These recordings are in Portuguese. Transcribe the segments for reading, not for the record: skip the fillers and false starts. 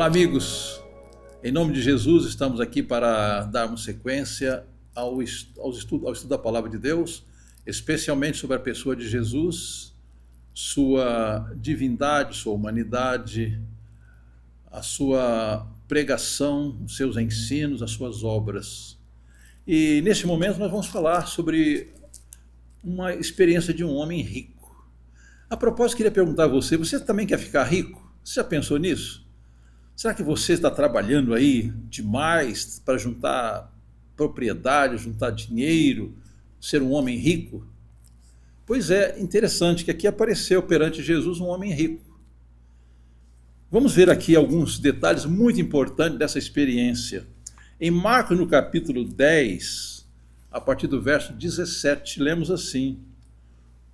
Olá, amigos. Em nome de Jesus, estamos aqui para darmos sequência ao estudo da Palavra de Deus, especialmente sobre a pessoa de Jesus, sua divindade, sua humanidade, a sua pregação, os seus ensinos, as suas obras. E neste momento nós vamos falar sobre uma experiência de um homem rico. A propósito, queria perguntar a você, você também quer ficar rico? Você já pensou nisso? Será que você está trabalhando aí demais para juntar propriedade, juntar dinheiro, ser um homem rico? Pois é, interessante que aqui apareceu perante Jesus um homem rico. Vamos ver aqui alguns detalhes muito importantes dessa experiência. Em Marcos, no capítulo 10, a partir do verso 17, lemos assim: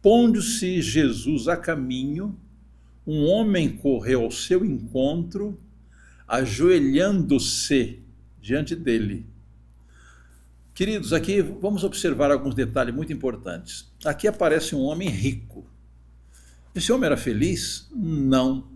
Pondo-se Jesus a caminho, um homem correu ao seu encontro, ajoelhando-se diante dele. Queridos, aqui vamos observar alguns detalhes muito importantes. Aqui aparece um homem rico. Esse homem era feliz? Não.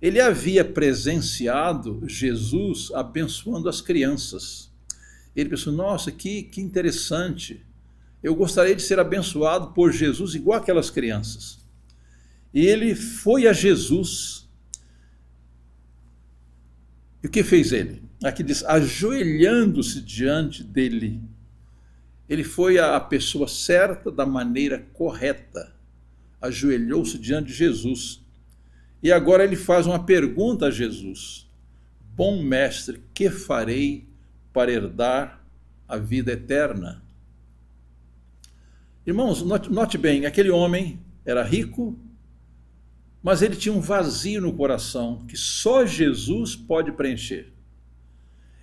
Ele havia presenciado Jesus abençoando as crianças. Ele pensou, nossa, que interessante. Eu gostaria de ser abençoado por Jesus igual aquelas crianças. E ele foi a Jesus. E o que fez ele? Aqui diz, ajoelhando-se diante dele. Ele foi a pessoa certa da maneira correta. Ajoelhou-se diante de Jesus. E agora ele faz uma pergunta a Jesus. Bom mestre, que farei para herdar a vida eterna? Irmãos, note bem, aquele homem era rico, mas ele tinha um vazio no coração que só Jesus pode preencher.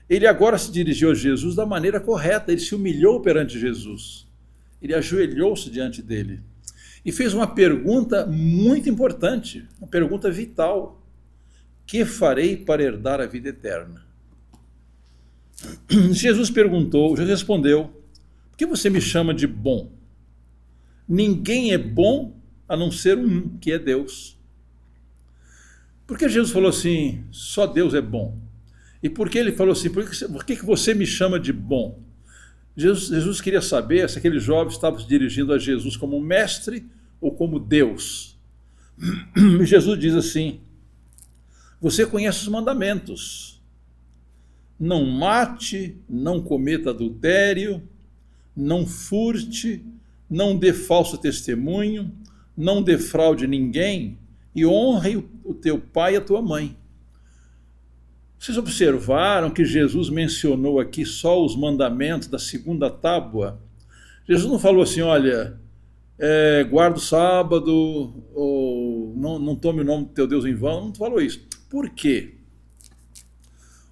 Ele agora se dirigiu a Jesus da maneira correta, ele se humilhou perante Jesus. Ele ajoelhou-se diante dele e fez uma pergunta muito importante, uma pergunta vital. Que farei para herdar a vida eterna? Jesus respondeu, por que você me chama de bom? Ninguém é bom a não ser um, que é Deus. Por que Jesus falou assim, só Deus é bom? E por que ele falou assim, por que você me chama de bom? Jesus queria saber se aquele jovem estava se dirigindo a Jesus como mestre ou como Deus. E Jesus diz assim, você conhece os mandamentos. Não mate, não cometa adultério, não furte, não dê falso testemunho, não defraude ninguém, e honre o teu pai e a tua mãe. Vocês observaram que Jesus mencionou aqui só os mandamentos da segunda tábua? Jesus não falou assim, olha, guarda o sábado, ou não tome o nome do teu Deus em vão, não falou isso. Por quê?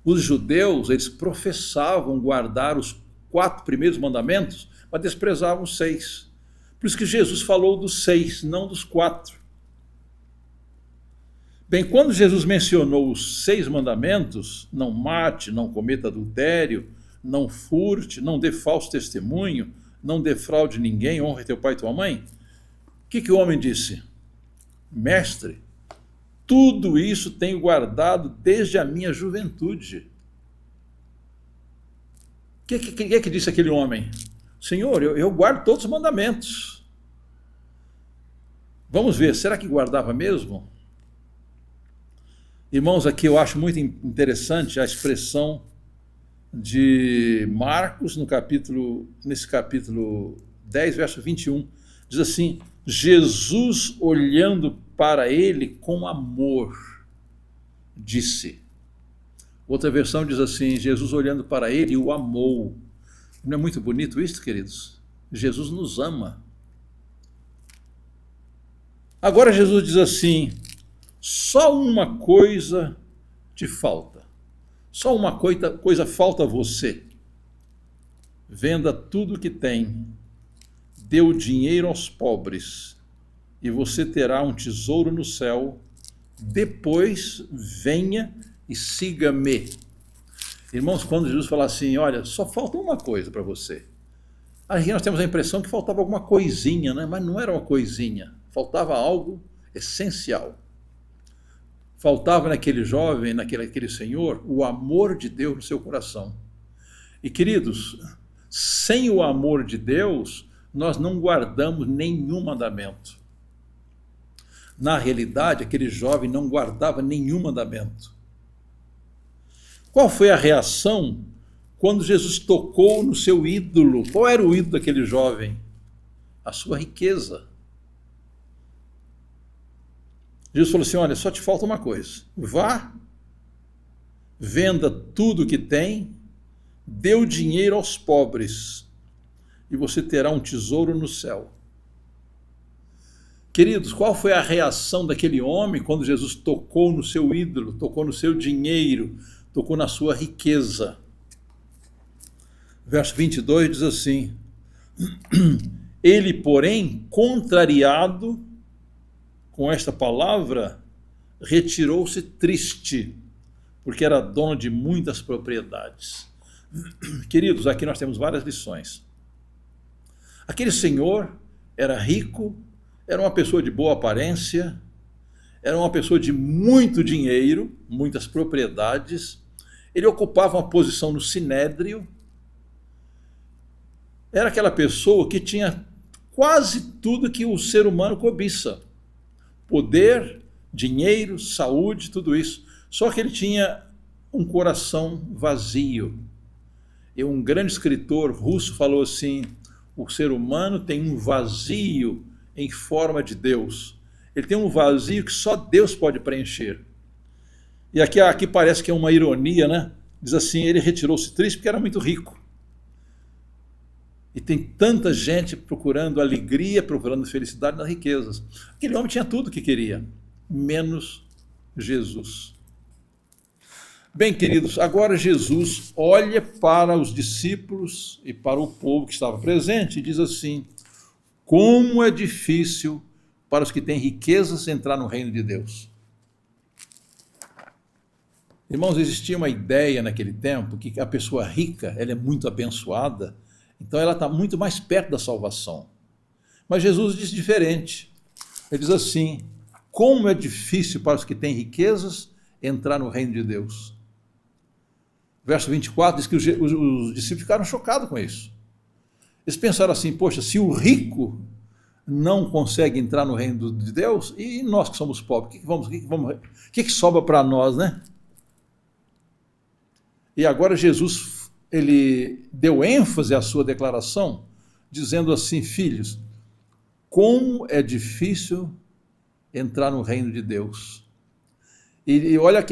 Os judeus, eles professavam guardar os 4 primeiros mandamentos, mas desprezavam os 6. Por isso que Jesus falou dos 6, não dos 4. Bem, quando Jesus mencionou os 6 mandamentos, não mate, não cometa adultério, não furte, não dê falso testemunho, não defraude ninguém, honre teu pai e tua mãe, o que o homem disse? Mestre, tudo isso tenho guardado desde a minha juventude. O que disse aquele homem? Senhor, eu guardo todos os mandamentos. Vamos ver, será que guardava mesmo? Irmãos, aqui eu acho muito interessante a expressão de Marcos, nesse capítulo 10, verso 21. Diz assim, Jesus olhando para ele com amor, disse. Outra versão diz assim, Jesus olhando para ele o amou. Não é muito bonito isso, queridos? Jesus nos ama. Agora Jesus diz assim, só uma coisa te falta. Só uma coisa falta a você. Venda tudo o que tem. Dê o dinheiro aos pobres. E você terá um tesouro no céu. Depois venha e siga-me. Irmãos, quando Jesus fala assim, olha, só falta uma coisa para você. Aí nós temos a impressão que faltava alguma coisinha, né? Mas não era uma coisinha. Faltava algo essencial. Faltava naquele jovem, naquele senhor, o amor de Deus no seu coração. E queridos, sem o amor de Deus, nós não guardamos nenhum mandamento. Na realidade, aquele jovem não guardava nenhum mandamento. Qual foi a reação quando Jesus tocou no seu ídolo? Qual era o ídolo daquele jovem? A sua riqueza. Jesus falou assim, olha, só te falta uma coisa. Vá, venda tudo que tem, dê o dinheiro aos pobres e você terá um tesouro no céu. Queridos, qual foi a reação daquele homem quando Jesus tocou no seu ídolo, tocou no seu dinheiro, tocou na sua riqueza? Verso 22 diz assim, ele, porém, contrariado com esta palavra, retirou-se triste, porque era dono de muitas propriedades. Queridos, aqui nós temos várias lições. Aquele senhor era rico, era uma pessoa de boa aparência, era uma pessoa de muito dinheiro, muitas propriedades, ele ocupava uma posição no sinédrio, era aquela pessoa que tinha quase tudo que o ser humano cobiça. Poder, dinheiro, saúde, tudo isso. Só que ele tinha um coração vazio. E um grande escritor russo falou assim, o ser humano tem um vazio em forma de Deus. Ele tem um vazio que só Deus pode preencher. E aqui parece que é uma ironia, né? Diz assim, ele retirou-se triste porque era muito rico. E tem tanta gente procurando alegria, procurando felicidade nas riquezas. Aquele homem tinha tudo o que queria, menos Jesus. Bem, queridos, agora Jesus olha para os discípulos e para o povo que estava presente e diz assim, como é difícil para os que têm riquezas entrar no reino de Deus. Irmãos, existia uma ideia naquele tempo que a pessoa rica, ela é muito abençoada, então ela está muito mais perto da salvação. Mas Jesus diz diferente. Ele diz assim, como é difícil para os que têm riquezas entrar no reino de Deus. Verso 24 diz que os discípulos ficaram chocados com isso. Eles pensaram assim, poxa, se o rico não consegue entrar no reino de Deus, e nós que somos pobres, o que sobra para nós, né? E agora Jesus ele deu ênfase à sua declaração, dizendo assim, filhos, como é difícil entrar no reino de Deus. E olha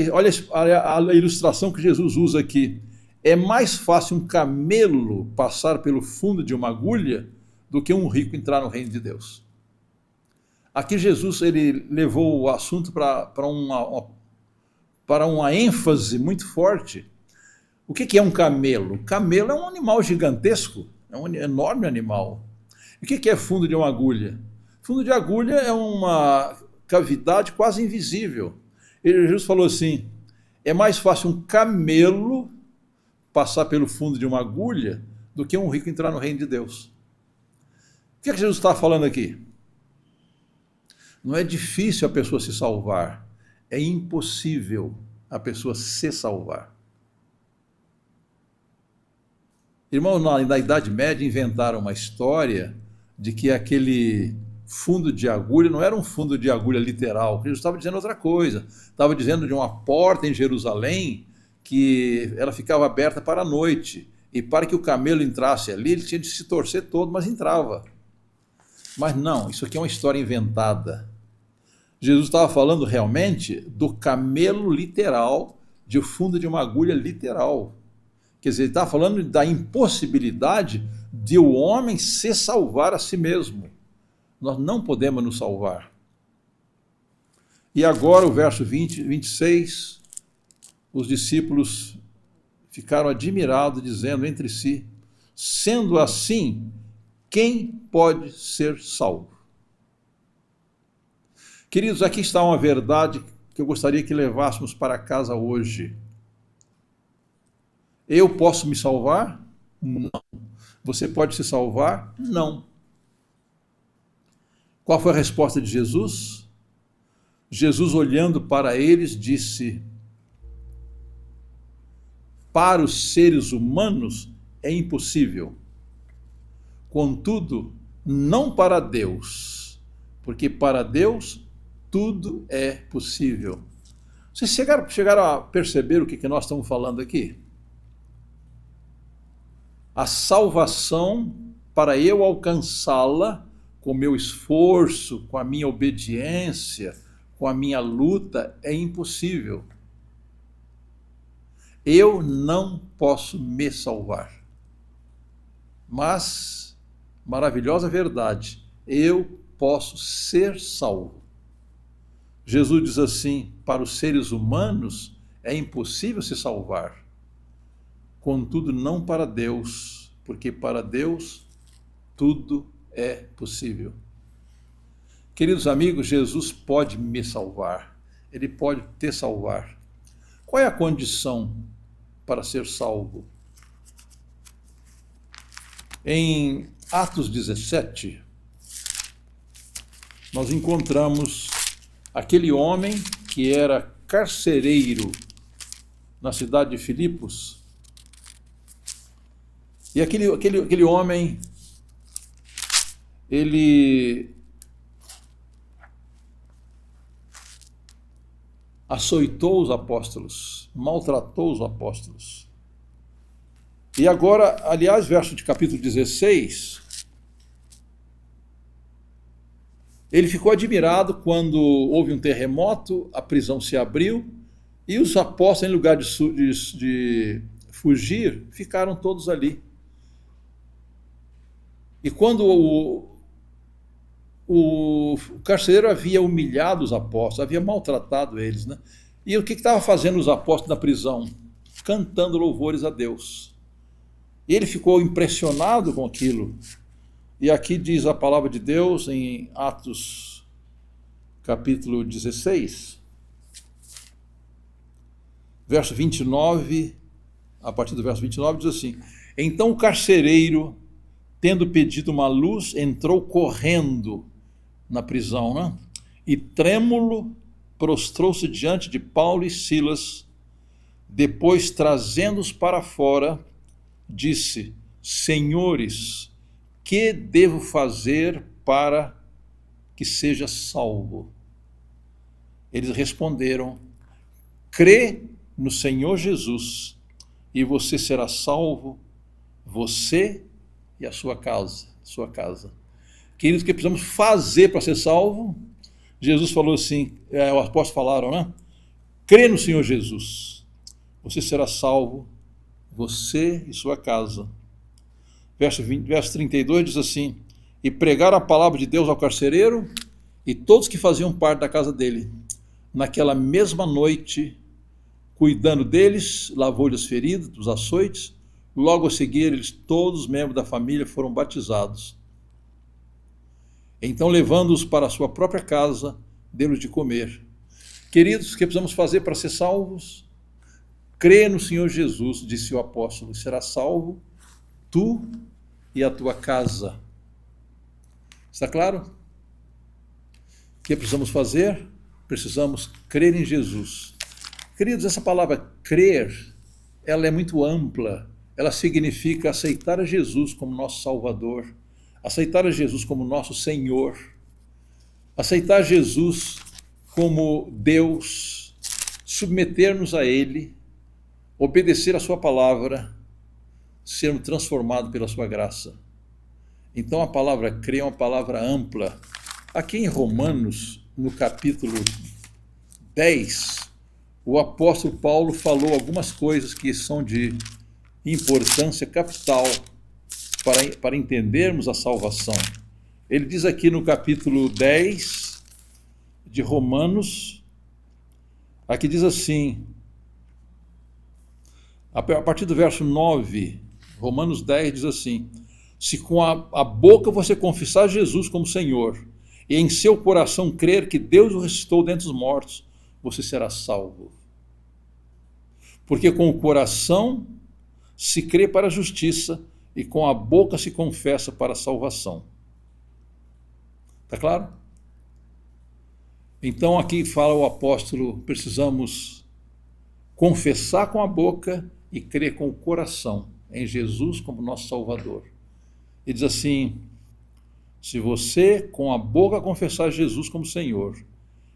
a ilustração que Jesus usa aqui. É mais fácil um camelo passar pelo fundo de uma agulha do que um rico entrar no reino de Deus. Aqui Jesus ele levou o assunto para uma ênfase muito forte. O que é um camelo? O camelo é um animal gigantesco, é um enorme animal. E o que é fundo de uma agulha? Fundo de agulha é uma cavidade quase invisível. E Jesus falou assim, é mais fácil um camelo passar pelo fundo de uma agulha do que um rico entrar no reino de Deus. O que Jesus está falando aqui? Não é difícil a pessoa se salvar, é impossível a pessoa se salvar. Irmãos, na Idade Média inventaram uma história de que aquele fundo de agulha não era um fundo de agulha literal, Jesus estava dizendo outra coisa, estava dizendo de uma porta em Jerusalém que ela ficava aberta para a noite, e para que o camelo entrasse ali, ele tinha de se torcer todo, mas entrava. Mas não, isso aqui é uma história inventada. Jesus estava falando realmente do camelo literal, de fundo de uma agulha literal. Quer dizer, ele está falando da impossibilidade de o homem se salvar a si mesmo. Nós não podemos nos salvar. E agora o verso 26, os discípulos ficaram admirados, dizendo entre si, sendo assim, quem pode ser salvo? Queridos, aqui está uma verdade que eu gostaria que levássemos para casa hoje. Eu posso me salvar? Não. Você pode se salvar? Não. Qual foi a resposta de Jesus? Jesus, olhando para eles, disse: para os seres humanos é impossível, contudo, não para Deus, porque para Deus tudo é possível. Vocês chegaram a perceber o que nós estamos falando aqui? A salvação, para eu alcançá-la com o meu esforço, com a minha obediência, com a minha luta, é impossível. Eu não posso me salvar. Mas, maravilhosa verdade, eu posso ser salvo. Jesus diz assim: para os seres humanos é impossível se salvar. Contudo, não para Deus, porque para Deus tudo é possível. Queridos amigos, Jesus pode me salvar. Ele pode te salvar. Qual é a condição para ser salvo? Em Atos 17, nós encontramos aquele homem que era carcereiro na cidade de Filipos. E aquele homem, ele açoitou os apóstolos, maltratou os apóstolos. E agora, aliás, verso de capítulo 16, ele ficou admirado quando houve um terremoto, a prisão se abriu, e os apóstolos, em lugar de fugir, ficaram todos ali. E quando o carcereiro havia humilhado os apóstolos, havia maltratado eles, né? E o que estava fazendo os apóstolos na prisão? Cantando louvores a Deus. E ele ficou impressionado com aquilo. E aqui diz a palavra de Deus em Atos capítulo 16, verso 29, a partir do verso 29 diz assim: então o carcereiro, tendo pedido uma luz, entrou correndo na prisão, né? E trêmulo prostrou-se diante de Paulo e Silas. Depois, trazendo-os para fora, disse: senhores, que devo fazer para que seja salvo? Eles responderam: crê no Senhor Jesus e você será salvo, você e a sua casa. Queridos, o que precisamos fazer para ser salvo? Jesus falou assim, os apóstolos falaram, né? Crê no Senhor Jesus, você será salvo, você e sua casa. Verso 32 diz assim: e pregaram a palavra de Deus ao carcereiro e todos que faziam parte da casa dele. Naquela mesma noite, cuidando deles, lavou-lhes as feridas dos açoites. Logo a seguir, eles, todos os membros da família, foram batizados. Então, levando-os para a sua própria casa, deu-lhes de comer. Queridos, o que precisamos fazer para ser salvos? Crê no Senhor Jesus, disse o apóstolo, e será salvo tu e a tua casa. Está claro? O que precisamos fazer? Precisamos crer em Jesus. Queridos, essa palavra crer, ela é muito ampla. Ela significa aceitar a Jesus como nosso Salvador, aceitar a Jesus como nosso Senhor, aceitar Jesus como Deus, submeter-nos a Ele, obedecer a sua palavra, sermos transformados pela sua graça. Então a palavra crer é uma palavra ampla. Aqui em Romanos, no capítulo 10, o apóstolo Paulo falou algumas coisas que são de importância capital para entendermos a salvação. Ele diz aqui no capítulo 10 de Romanos, aqui diz assim, a partir do verso 9, Romanos 10 diz assim: se com a boca você confessar Jesus como Senhor e em seu coração crer que Deus o ressuscitou dentre os mortos, você será salvo. Porque com o coração se crê para a justiça e com a boca se confessa para a salvação. Está claro? Então aqui fala o apóstolo, precisamos confessar com a boca e crer com o coração em Jesus como nosso Salvador. Ele diz assim: se você com a boca confessar Jesus como Senhor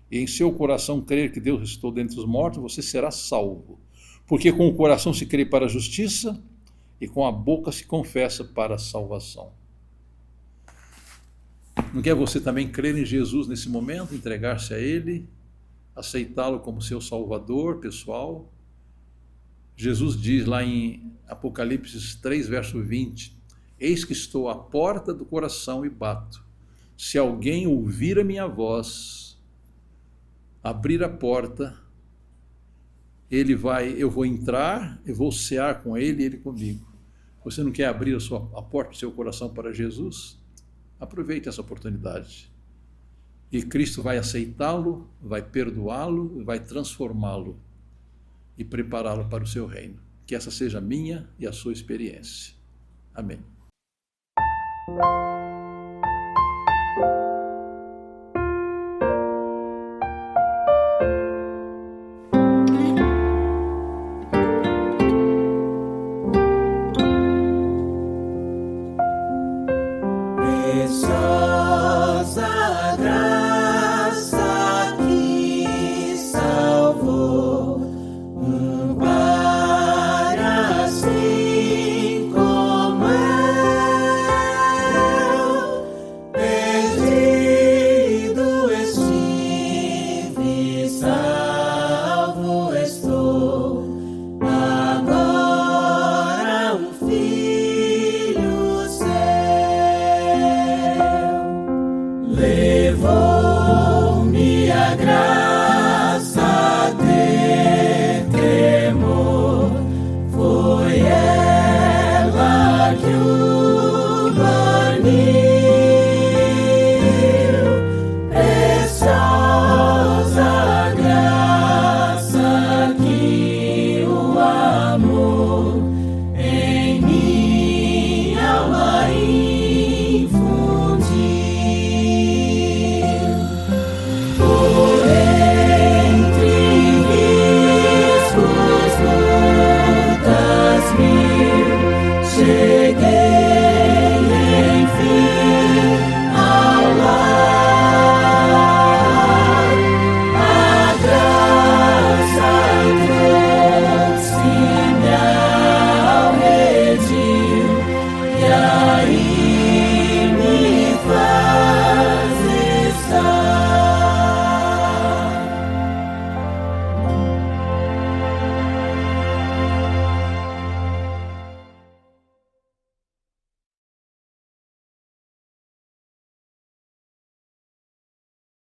e em seu coração crer que Deus ressuscitou dentre os mortos, você será salvo. Porque com o coração se crê para a justiça e com a boca se confessa para a salvação. Não quer você também crer em Jesus nesse momento, entregar-se a Ele, aceitá-lo como seu Salvador pessoal? Jesus diz lá em Apocalipse 3, verso 20, eis que estou à porta do coração e bato. Se alguém ouvir a minha voz, abrir a porta, eu vou entrar, eu vou cear com ele e ele comigo. Você não quer abrir a porta do seu coração para Jesus? Aproveite essa oportunidade. E Cristo vai aceitá-lo, vai perdoá-lo, vai transformá-lo e prepará-lo para o seu reino. Que essa seja a minha e a sua experiência. Amém. Preciosa graça que salvou para assim como eu, perdido estive, salvo estou, agora um filho seu levou